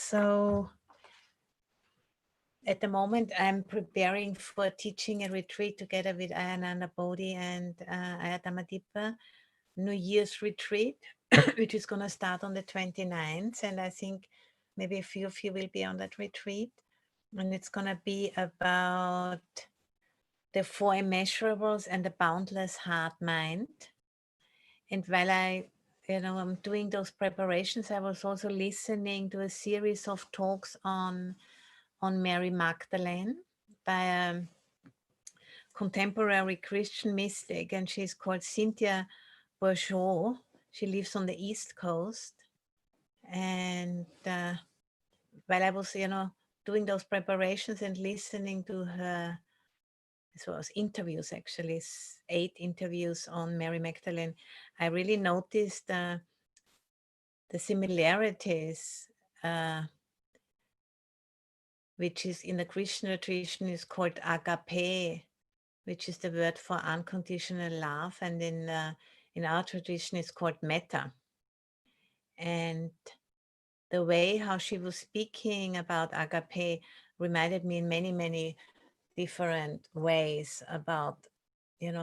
So at the moment, I'm preparing for teaching a retreat together with Ayya Bodhi and Ayya Santacitta, New Year's retreat, which is going to start on the 29th. And I think maybe a few of you will be on that retreat. And it's going to be about the four immeasurables and the boundless heart mind. And while I'm doing those preparations, I was also listening to a series of talks on Mary Magdalene by a contemporary Christian mystic, and she's called Cynthia Bourgeois. She lives on the East Coast. And while I was, doing those preparations and listening to her, this was interviews actually, 8 interviews on Mary Magdalene, I really noticed the similarities, which is in the Christian tradition is called Agape, which is the word for unconditional love, and in our tradition it's called Metta. And the way how she was speaking about Agape reminded me in many, many different ways about,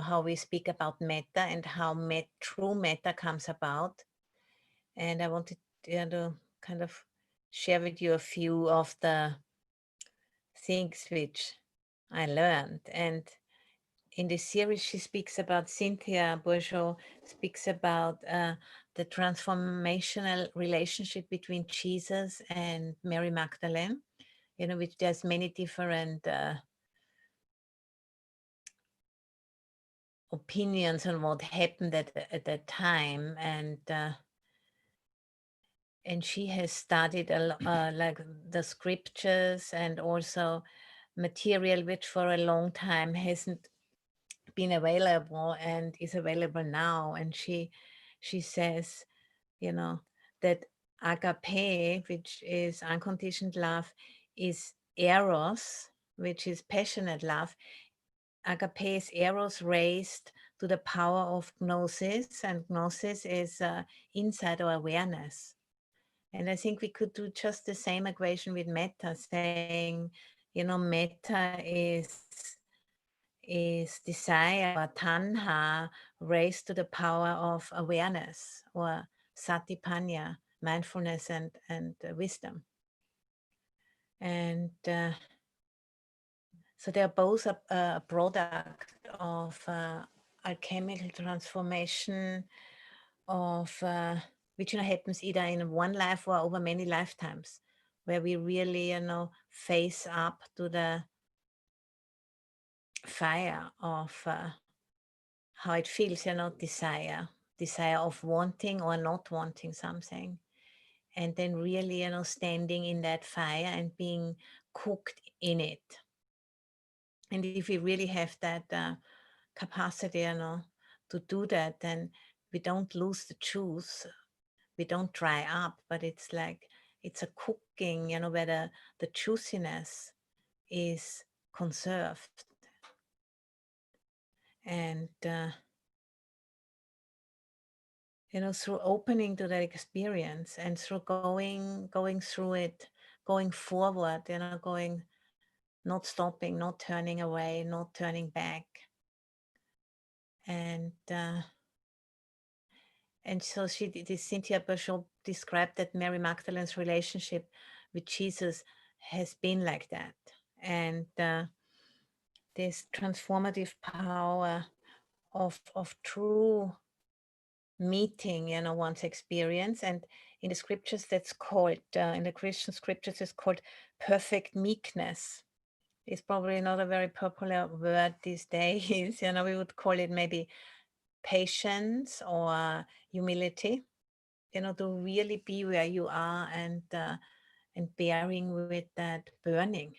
how we speak about Metta and how true Metta comes about. And I wanted to kind of share with you a few of the things which I learned. And in this series, she speaks about, Cynthia Bourgeois speaks about the transformational relationship between Jesus and Mary Magdalene, which there's many different opinions on what happened at that time. And she has studied like the scriptures and also material which for a long time hasn't been available and is available now. And she says, that agape, which is unconditioned love, is eros, which is passionate love. Agape is eros raised to the power of gnosis, and gnosis is insight or awareness. And I think we could do just the same equation with metta, saying, metta is desire or tanha raised to the power of awareness, or satipanya, mindfulness and wisdom. And so they're both a product of alchemical transformation of which happens either in one life or over many lifetimes, where we really face up to the fire of how it feels, desire of wanting or not wanting something, and then really standing in that fire and being cooked in it. And if we really have that capacity to do that, then we don't lose the juice, we don't dry up, but it's like it's a cooking, where the juiciness is conserved. And through opening to that experience and through going through it, going forward, going, not stopping, not turning away, not turning back. And so Cynthia Bourgeois described that Mary Magdalene's relationship with Jesus has been like that. And this transformative power of true meeting, one's experience. And in the scriptures, that's called, in the Christian scriptures, it's called perfect meekness. It's probably not a very popular word these days. We would call it maybe patience or humility, to really be where you are and bearing with that burning.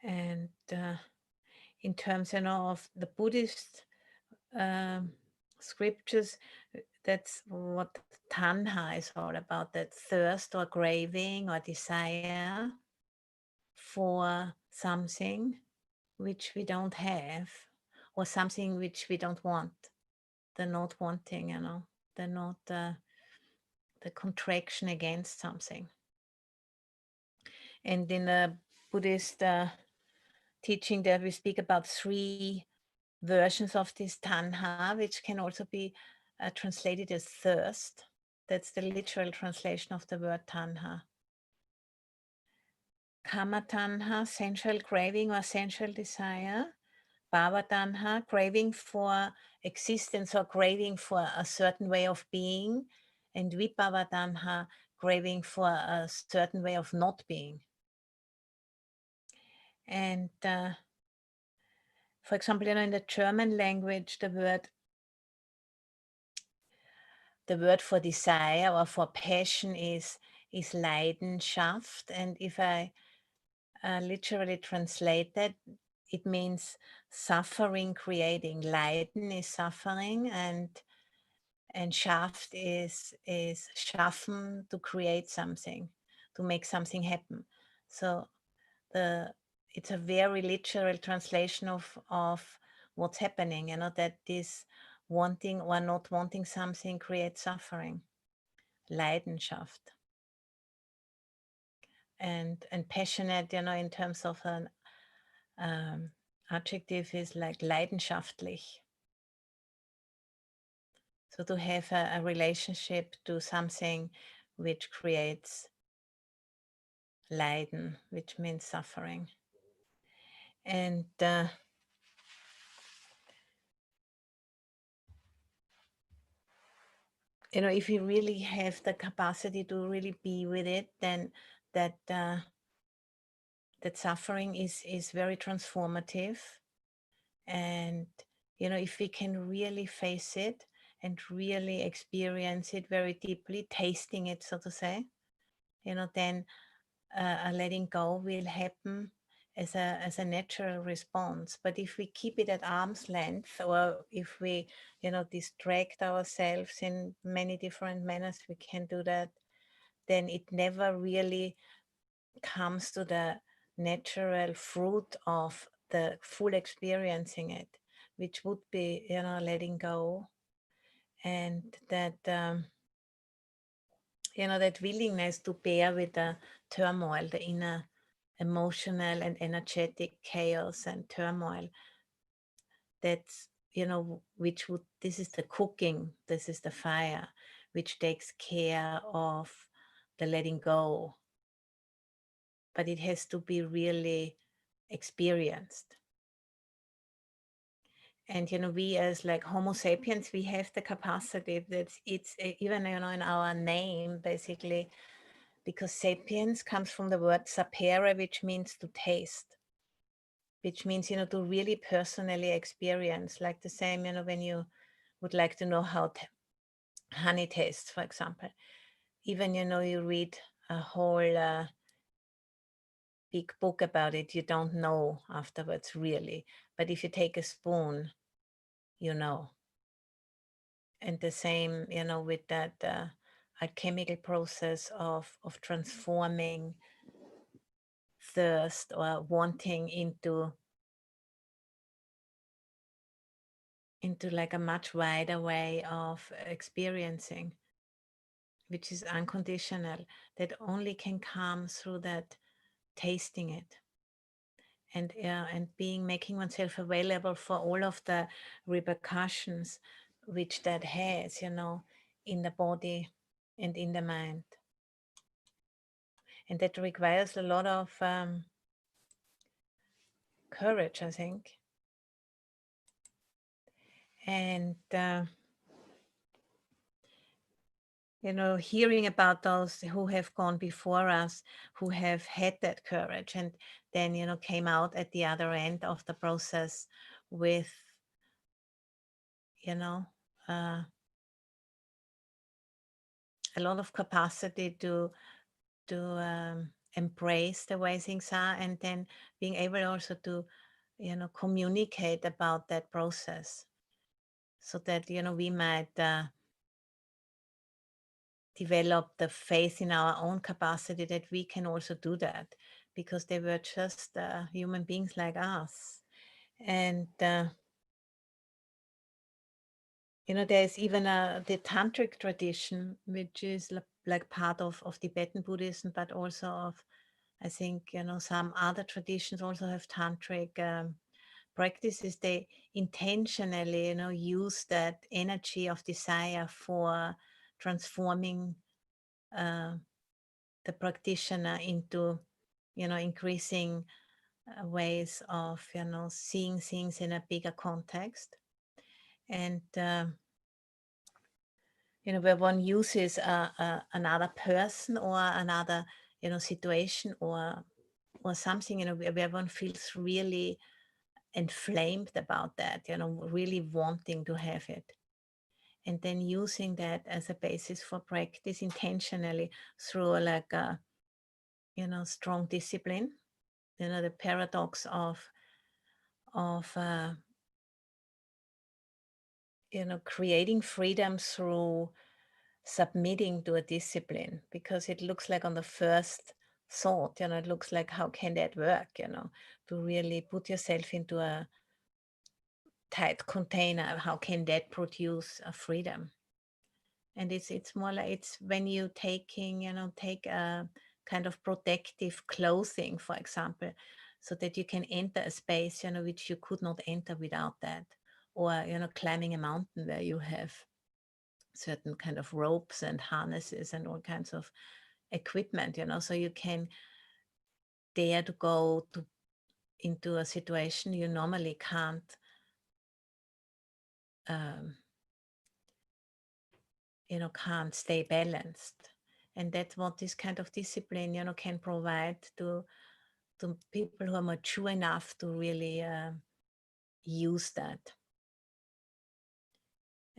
And in terms, of the Buddhist scriptures, that's what tanha is all about, that thirst or craving or desire for something which we don't have, or something which we don't want, the not wanting, the not the contraction against something. And in the Buddhist teaching there, we speak about 3 versions of this tanha, which can also be translated as thirst. That's the literal translation of the word tanha. Kama tanha, sensual craving or sensual desire. Bhava tanha, craving for existence or craving for a certain way of being. And vibhava tanha, craving for a certain way of not being. And for example, in the German language, the word for desire or for passion is Leidenschaft. And if I literally translate that, it means suffering creating. Leiden is suffering, and Schaft is schaffen, to create something, to make something happen. So it's a very literal translation of what's happening, that this wanting or not wanting something creates suffering. Leidenschaft. And passionate, in terms of an adjective, is like leidenschaftlich. So to have a relationship to something which creates Leiden, which means suffering. And if you really have the capacity to really be with it, then that suffering is very transformative. And if we can really face it and really experience it very deeply, tasting it, so to say, then a letting go will happen as a natural response. But if we keep it at arm's length, or if we distract ourselves in many different manners, we can do that, then it never really comes to the natural fruit of the full experiencing it, which would be letting go. And that that willingness to bear with the turmoil, the inner emotional and energetic chaos and turmoil, that's which would this is the cooking, this is the fire which takes care of the letting go, but it has to be really experienced. And we as like Homo sapiens, we have the capacity, that it's even in our name, basically, because sapiens comes from the word sapere, which means to taste, which means to really personally experience, like the same when you would like to know how honey tastes, for example. Even you read a whole big book about it, you don't know afterwards really, but if you take a spoon, you know. And the same with that alchemical process of transforming thirst or wanting into like a much wider way of experiencing, which is unconditional, that only can come through that tasting it, and making oneself available for all of the repercussions which that has, in the body and in the mind. And that requires a lot of courage, I think. And hearing about those who have gone before us, who have had that courage, and then came out at the other end of the process with a lot of capacity to embrace the way things are, and then being able also to communicate about that process, so that we might develop the faith in our own capacity that we can also do that, because they were just human beings like us. And there's even the Tantric tradition, which is like part of Tibetan Buddhism, but also of, I think, some other traditions also have Tantric practices. They intentionally, use that energy of desire for transforming uh, the practitioner into, increasing ways of, seeing things in a bigger context. And where one uses another person or another situation or something, where one feels really inflamed about that, really wanting to have it, and then using that as a basis for practice intentionally through like a strong discipline. The paradox of creating freedom through submitting to a discipline, because it looks like on the first thought, it looks like, how can that work, to really put yourself into a tight container, how can that produce a freedom? And it's more like, it's when you take a kind of protective clothing, for example, so that you can enter a space, which you could not enter without that. Or, climbing a mountain where you have certain kind of ropes and harnesses and all kinds of equipment, so you can dare to go into a situation you normally can't um, can't stay balanced. And that's what this kind of discipline, can provide to people who are mature enough to really use that.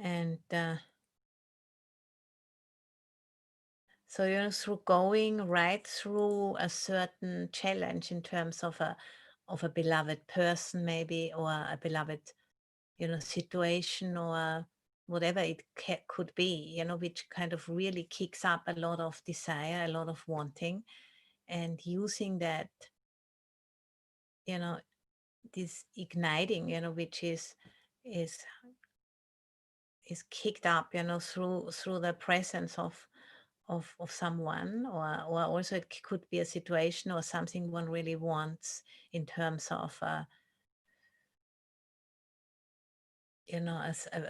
And so, through going right through a certain challenge in terms of a beloved person, maybe, or a beloved, situation, or whatever it could be, which kind of really kicks up a lot of desire, a lot of wanting, and using that, you know, this igniting, which is is kicked up, through the presence of someone, or also it could be a situation or something one really wants in terms of a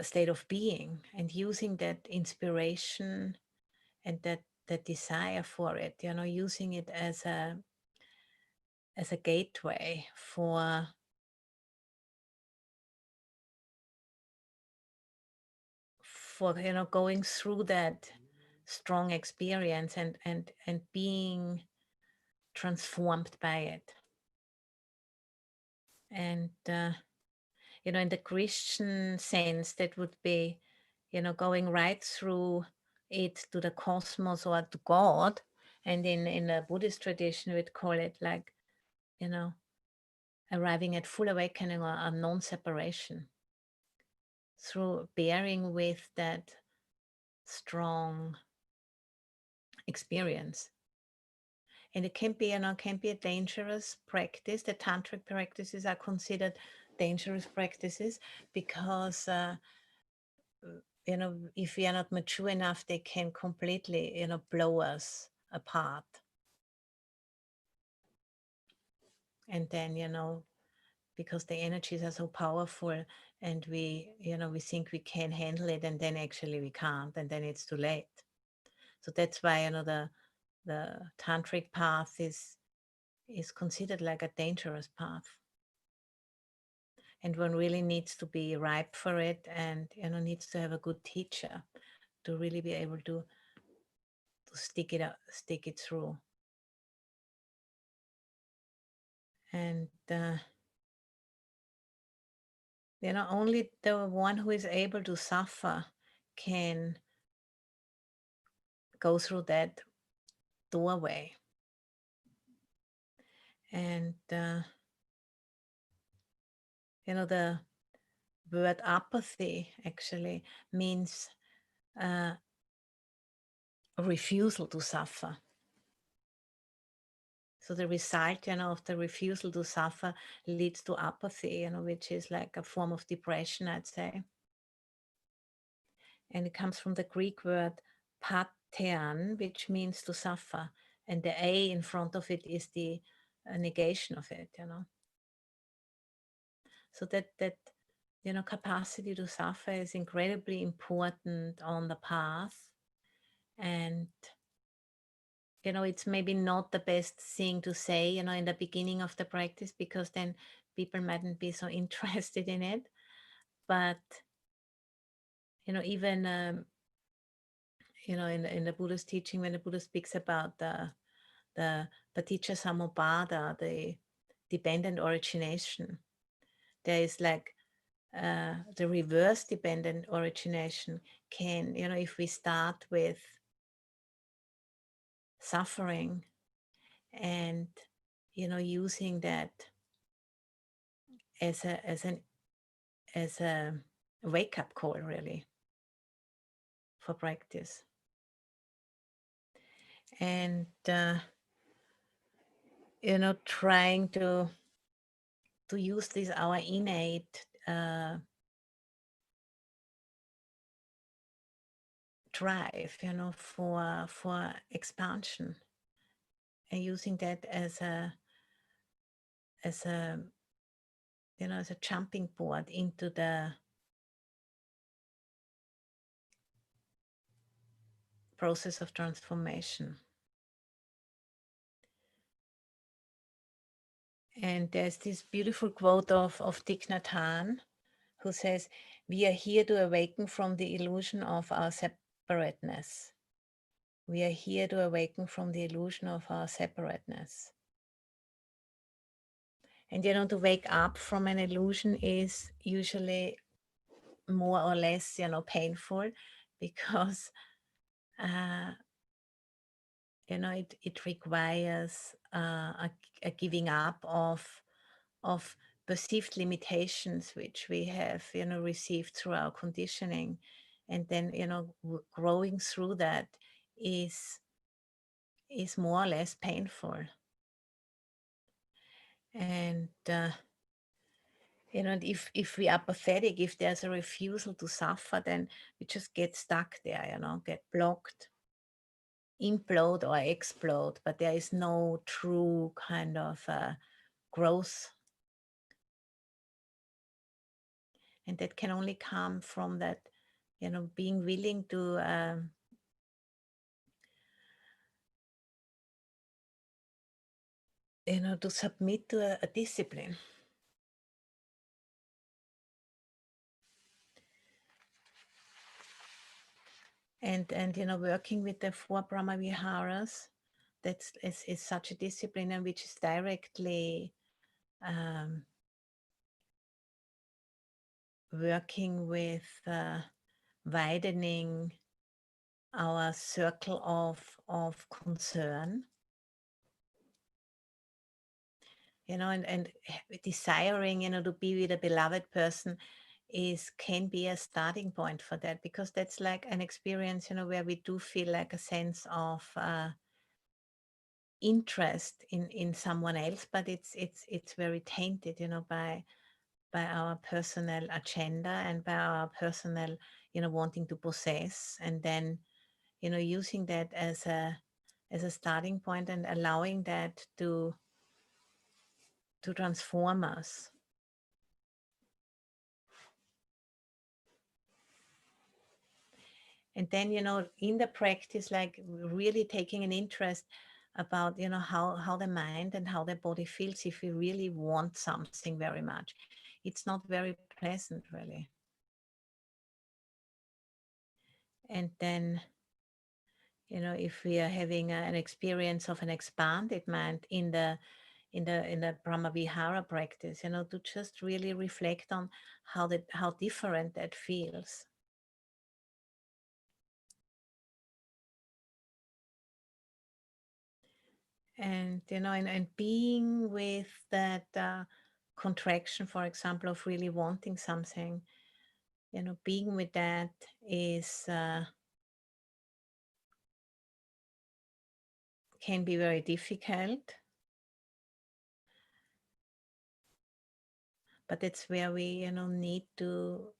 state of being, and using that inspiration and that desire for it, using it as a gateway for going through that strong experience and being transformed by it. And in the Christian sense, that would be going right through it to the cosmos or to God. And in the Buddhist tradition, we'd call it like, arriving at full awakening or a non-separation through bearing with that strong experience. And it can be, can be a dangerous practice. The tantric practices are considered dangerous practices because, if we are not mature enough, they can completely, blow us apart. And then, because the energies are so powerful, and we think we can handle it, and then actually we can't, and then it's too late. So that's why, the tantric path is considered like a dangerous path, and one really needs to be ripe for it, and needs to have a good teacher to really be able to stick it through. And only the one who is able to suffer can go through that doorway. And the word apathy actually means a refusal to suffer. So the result, of the refusal to suffer leads to apathy, which is like a form of depression, I'd say. And it comes from the Greek word pathean, which means to suffer. And the A in front of it is the negation of it, So that capacity to suffer is incredibly important on the path. And it's maybe not the best thing to say, in the beginning of the practice, because then people mightn't be so interested in it. But, even, in the Buddha's teaching, when the Buddha speaks about the paticca samuppada, the dependent origination, there is like the reverse dependent origination can, if we start with suffering and, using that as a wake up call, really, for practice. And, trying to use this, our innate drive, for expansion, and using that as a as a jumping board into the process of transformation. And there's this beautiful quote of Thich Nhat Hanh, who says, "We are here to awaken from the illusion of our separateness. We are here to awaken from the illusion of our separateness." And to wake up from an illusion is usually more or less, painful, because it requires a giving up of perceived limitations which we have received through our conditioning, and then growing through that is more or less painful. And and if we are pathetic, if there's a refusal to suffer, then we just get stuck there, get blocked, implode or explode, but there is no true kind of growth. And that can only come from that, being willing to to submit to a discipline. And working with the 4 Brahma Viharas, that's is such a discipline, and which is directly working with widening our circle of concern, and desiring, to be with a beloved person can be a starting point for that, because that's like an experience, where we do feel like a sense of interest in someone else, but it's very tainted, by our personal agenda and by our personal, wanting to possess, and then, using that as a starting point and allowing that to transform us. And then, in the practice, like really taking an interest about, how the mind and how the body feels if we really want something very much. It's not very pleasant, really. And then, if we are having an experience of an expanded mind in the Brahma Vihara practice, to just really reflect on how different that feels. And and being with that contraction, for example, of really wanting something, being with that is can be very difficult, but it's where we need to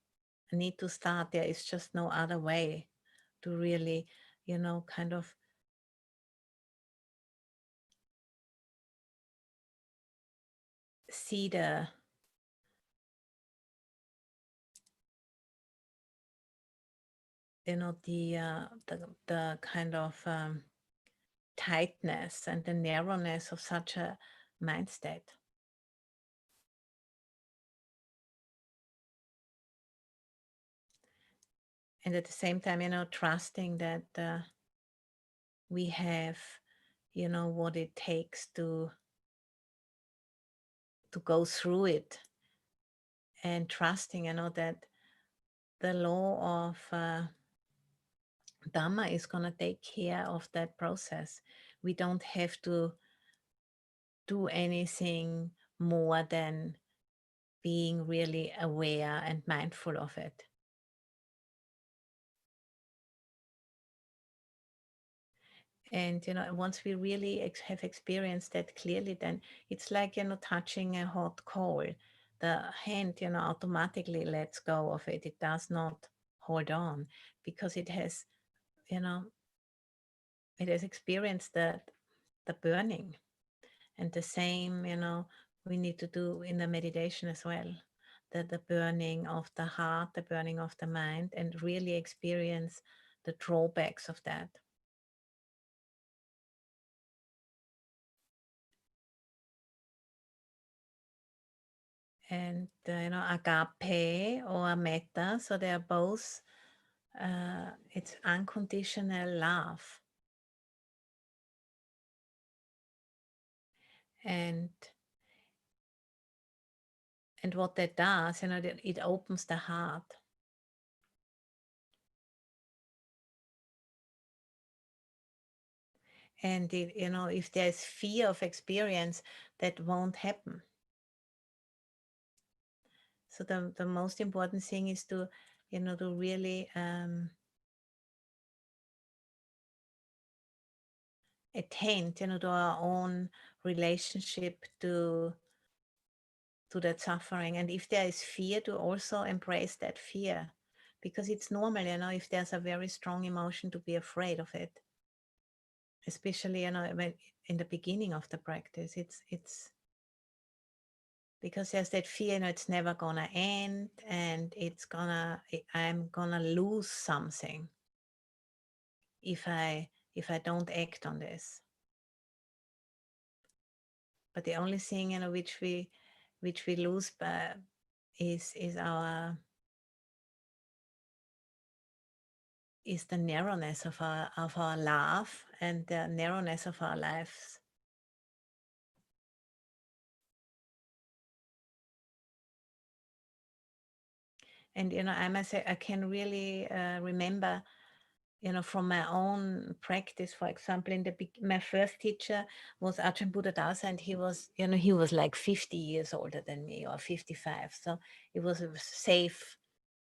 need to start. There is just no other way to really, kind of see the kind of tightness and the narrowness of such a mind state. And at the same time, trusting that we have, what it takes to go through it, and trusting, that the law of Dharma is going to take care of that process. We don't have to do anything more than being really aware and mindful of it. And once we really have experienced that clearly, then it's like touching a hot coal. The hand automatically lets go of it. It does not hold on, because it has experienced the burning. And the same we need to do in the meditation as well, the burning of the heart, the burning of the mind, and really experience the drawbacks of that. And Agape or Metta, so they are both it's unconditional love. And what that does, it opens the heart. And if there's fear of experience, that won't happen. So the most important thing is to to really attend to our own relationship to that suffering. And if there is fear, to also embrace that fear, because it's normal, if there's a very strong emotion, to be afraid of it, especially when in the beginning of the practice. It's because there's that fear, it's never gonna end, and I'm gonna lose something if I don't act on this. But the only thing which we lose is the narrowness of our love, and the narrowness of our lives. And I must say, I can really remember from my own practice. For example, my first teacher was Ajahn Buddhadasa, and he was like 50 years older than me, or 55. So it was a safe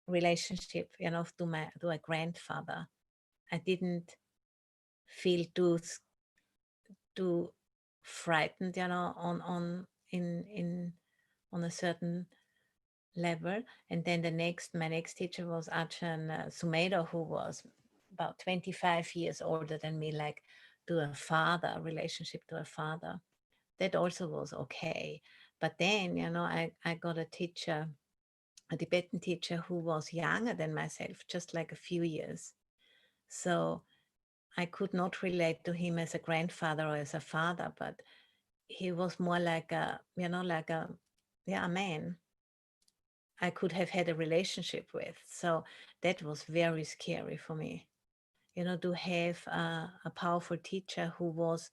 relationship, to a grandfather. I didn't feel too frightened, on a certain level. And then my next teacher was Ajahn Sumedho, who was about 25 years older than me, like to a father, relationship to a father. That also was okay. But then, I got a teacher, a Tibetan teacher, who was younger than myself, just like a few years. So I could not relate to him as a grandfather or as a father, but he was more like a man I could have had a relationship with. So that was very scary for me, to have a powerful teacher who was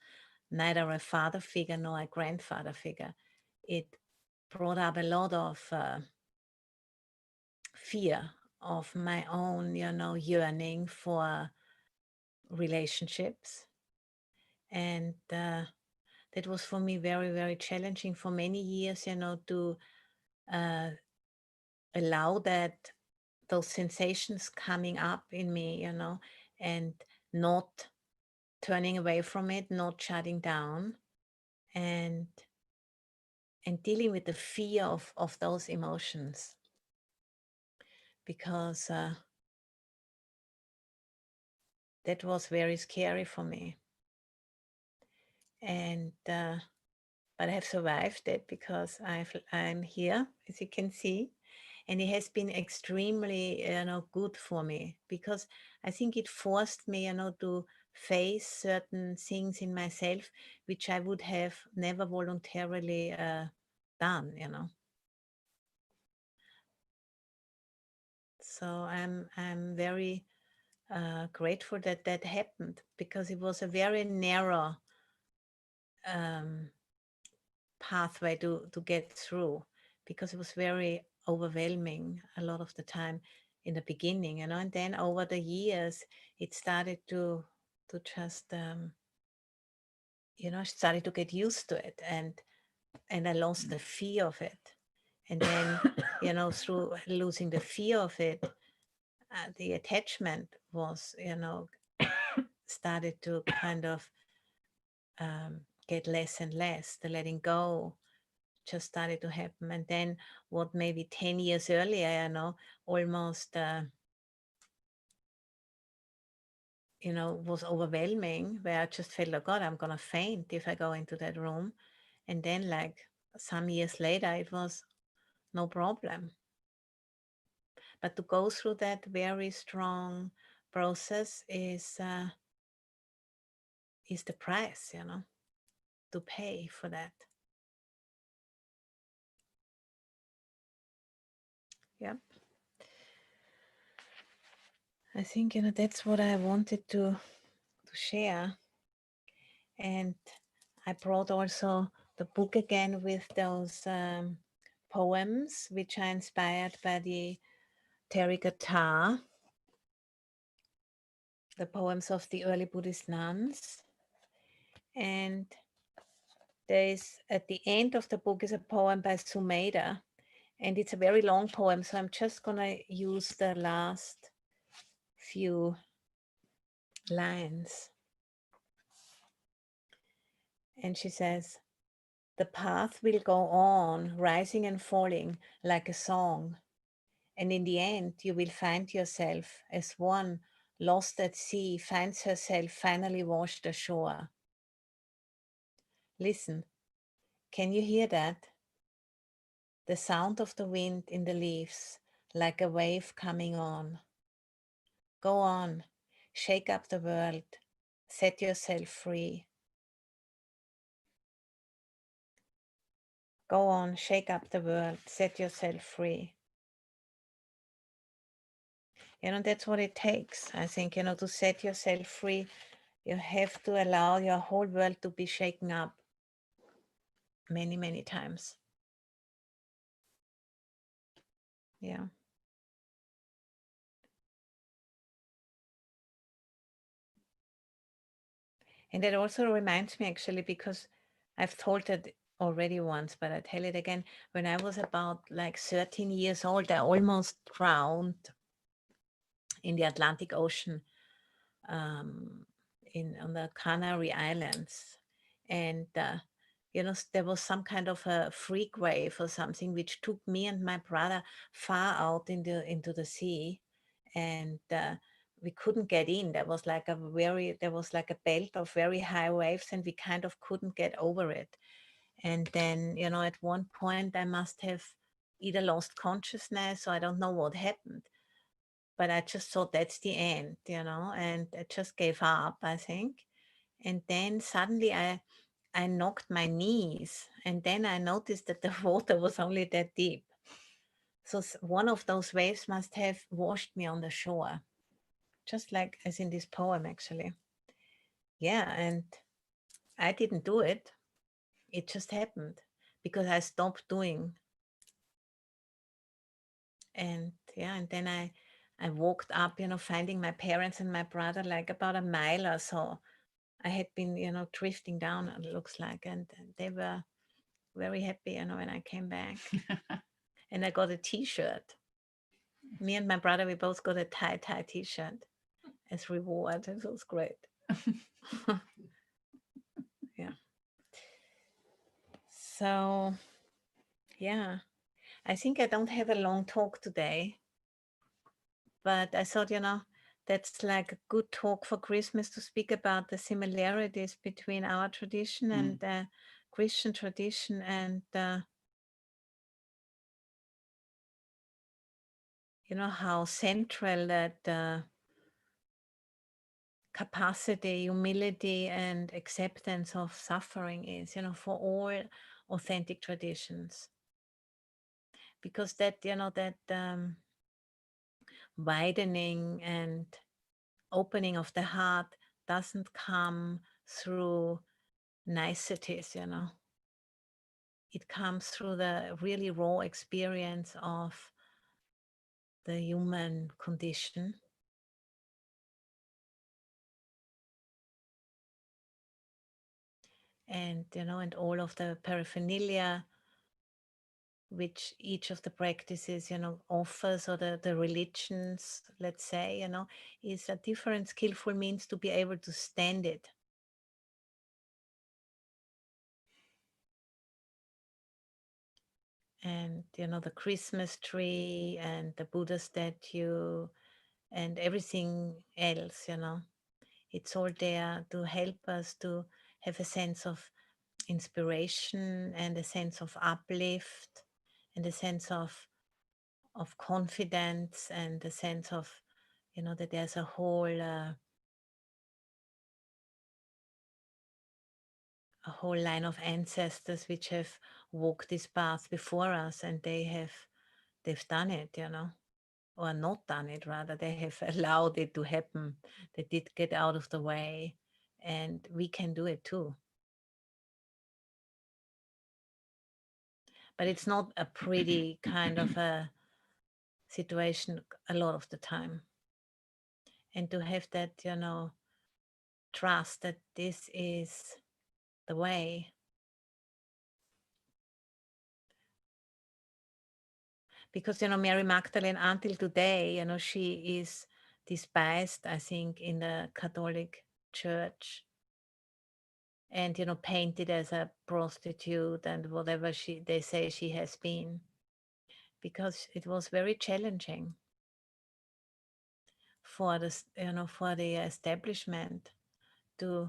neither a father figure nor a grandfather figure. It brought up a lot of fear of my own, yearning for relationships. And that was for me very, very challenging for many years, to allow those sensations coming up in me, and not turning away from it, not shutting down, and dealing with the fear of those emotions. because that was very scary for me. And but I have survived it because I'm here, as you can see, and it has been extremely, good for me, because I think it forced me, to face certain things in myself which I would have never voluntarily done. So I'm very grateful that that happened, because it was a very narrow um, pathway to get through, because it was very overwhelming a lot of the time in the beginning, and then over the years it started to just I started to get used to it, and I lost the fear of it. And then through losing the fear of it, the attachment was started to kind of get less and less. The letting go just started to happen. And then what maybe 10 years earlier, almost, was overwhelming, where I just felt like, God, I'm going to faint if I go into that room. And then like some years later, it was no problem. But to go through that very strong process is the price, to pay for that. Yep. I think that's what I wanted to share. And I brought also the book again with those poems which are inspired by the Therigatha, the poems of the early Buddhist nuns. And there is, at the end of the book, is a poem by Sumeda, and it's a very long poem, so I'm just going to use the last few lines. And she says, "The path will go on, rising and falling like a song. And in the end, you will find yourself as one lost at sea finds herself finally washed ashore. Listen, can you hear that? The sound of the wind in the leaves, like a wave coming on. Go on, shake up the world, set yourself free. Go on, shake up the world, set yourself free." That's what it takes, I think, to set yourself free. You have to allow your whole world to be shaken up many, many times. Yeah. And it also reminds me, actually, because I've told it already once, but I tell it again. When I was about like 13 years old, I almost drowned in the Atlantic Ocean, on the Canary Islands. And there was some kind of a freak wave or something which took me and my brother far out into the sea, and we couldn't get in. There was like a belt of very high waves, and we kind of couldn't get over it. And then at one point I must have either lost consciousness, or I don't know what happened, but I just thought that's the end, and I just gave up, I think. And then suddenly I knocked my knees, and then I noticed that the water was only that deep. So one of those waves must have washed me on the shore, just like as in this poem, actually. Yeah, and I didn't do it. It just happened because I stopped doing. And yeah, and then I walked up, finding my parents and my brother like about a mile or so. I had been, drifting down, it looks like, and they were very happy, when I came back. And I got a T-shirt. Me and my brother, we both got a tie T-shirt as reward. It was great. Yeah. So, yeah, I think I don't have a long talk today. But I thought, that's like a good talk for Christmas to speak about the similarities between our tradition and the Christian tradition, and how central that capacity, humility, and acceptance of suffering is, for all authentic traditions. Because that, that widening and opening of the heart doesn't come through niceties, It comes through the really raw experience of the human condition. And all of the paraphernalia which each of the practices, offers, or the religions, let's say, is a different skillful means to be able to stand it. And, the Christmas tree and the Buddha statue and everything else, it's all there to help us to have a sense of inspiration and a sense of uplift and a sense of confidence and a sense of, that there's a whole line of ancestors which have walked this path before us, and they've done it, or not done it, rather they have allowed it to happen. They did get out of the way, and we can do it too. But it's not a pretty kind of a situation a lot of the time. And to have that, trust that this is the way. Because, Mary Magdalene, until today, she is despised, I think, in the Catholic Church, and, painted as a prostitute and whatever they say she has been, because it was very challenging for the establishment to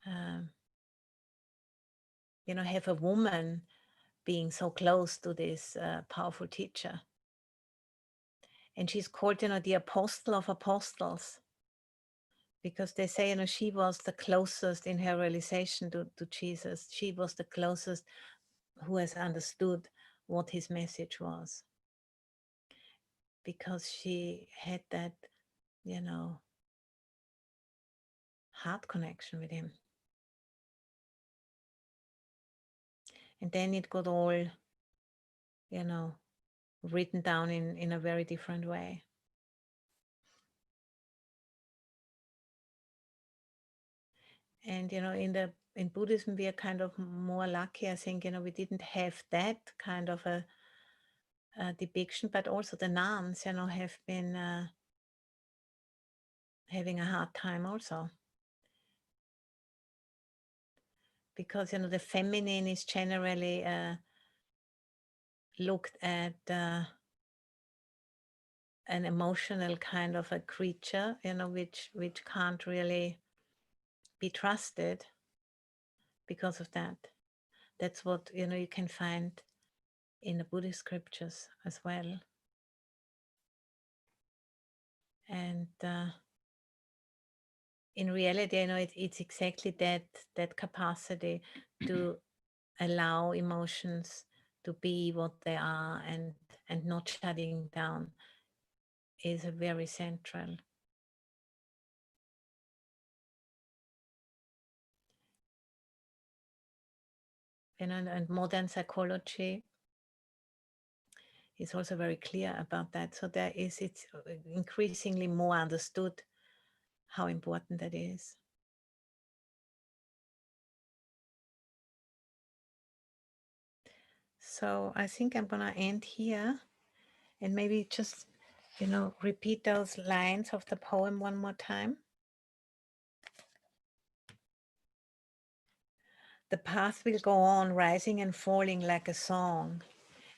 um, have a woman being so close to this powerful teacher. And she's called, the apostle of apostles, because they say, she was the closest in her realization to Jesus. She was the closest who has understood what his message was, because she had that, heart connection with him. And then it got all, written down in a very different way. And, in Buddhism, we are kind of more lucky, I think, we didn't have that kind of a depiction, but also the nuns, have been having a hard time also. Because, the feminine is generally looked at an emotional kind of a creature, which can't really be trusted because of that. That's what, you can find in the Buddhist scriptures as well. And in reality, it's exactly that capacity to allow emotions to be what they are, and not shutting down, is a very central. And modern psychology is also very clear about that. So it's increasingly more understood how important that is. So I think I'm gonna end here, and maybe just, repeat those lines of the poem one more time. The path will go on, rising and falling like a song,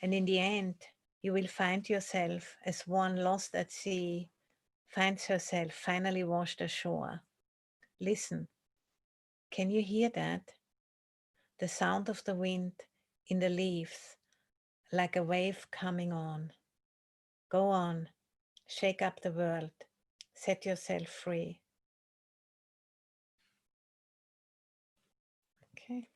and in the end, You will find yourself as one lost at sea finds herself finally washed ashore. Listen. Can you hear that? The sound of the wind in the leaves, like a wave coming on. Go on, shake up the world, set yourself free. Okay.